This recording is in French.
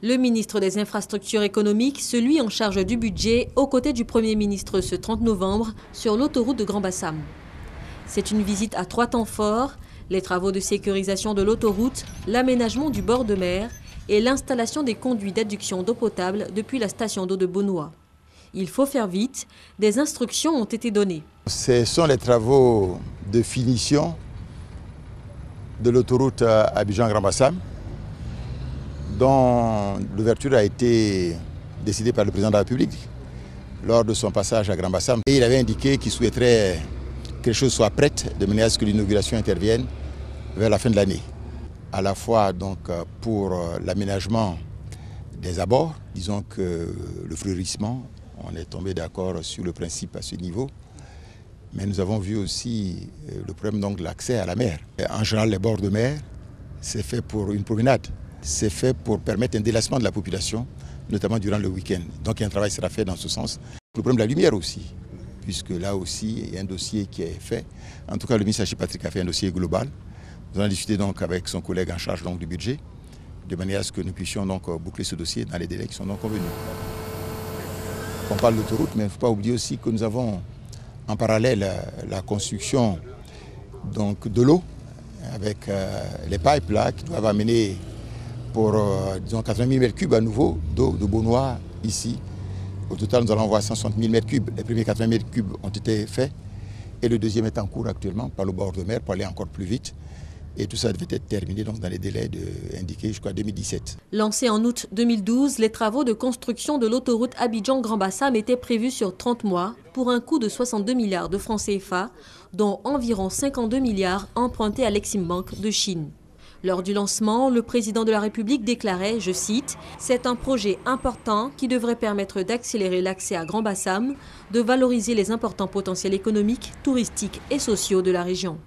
Le ministre des Infrastructures économiques, celui en charge du budget, aux côtés du Premier ministre ce 30 novembre sur l'autoroute de Grand Bassam. C'est une visite à 3 temps forts, les travaux de sécurisation de l'autoroute, l'aménagement du bord de mer et l'installation des conduits d'adduction d'eau potable depuis la station d'eau de Beaunois. Il faut faire vite, des instructions ont été données. Ce sont les travaux de finition de l'autoroute Abidjan-Grand Bassam, dont l'ouverture a été décidée par le président de la République lors de son passage à Grand Bassam. Et il avait indiqué qu'il souhaiterait que quelque chose soit prête de manière à ce que l'inauguration intervienne vers la fin de l'année. À la fois donc pour l'aménagement des abords, disons que le fleurissement, on est tombé d'accord sur le principe à ce niveau. Mais nous avons vu aussi le problème donc de l'accès à la mer. En général, les bords de mer, c'est fait pour une promenade. C'est fait pour permettre un délassement de la population, notamment durant le week-end. Donc un travail sera fait dans ce sens. Le problème de la lumière aussi, puisque là aussi, il y a un dossier qui est fait. En tout cas, le ministre Patrick a fait un dossier global. Nous allons discuter donc avec son collègue en charge donc, du budget, de manière à ce que nous puissions donc boucler ce dossier dans les délais qui sont donc convenus. On parle d'autoroute, mais il ne faut pas oublier aussi que nous avons en parallèle la construction donc, de l'eau, avec les pipes là, qui doivent amener pour disons 80 000 m3 à nouveau d'eau de Beaunois ici. Au total, nous allons avoir 160 000 m3. Les premiers 80 000 m3 ont été faits et le deuxième est en cours actuellement par le bord de mer pour aller encore plus vite. Et tout ça devait être terminé donc, dans les délais indiqués jusqu'à 2017. Lancés en août 2012, les travaux de construction de l'autoroute Abidjan-Grand Bassam étaient prévus sur 30 mois pour un coût de 62 milliards de francs CFA, dont environ 52 milliards empruntés à l'Exim Bank de Chine. Lors du lancement, le président de la République déclarait, je cite, « C'est un projet important qui devrait permettre d'accélérer l'accès à Grand Bassam, de valoriser les importants potentiels économiques, touristiques et sociaux de la région. »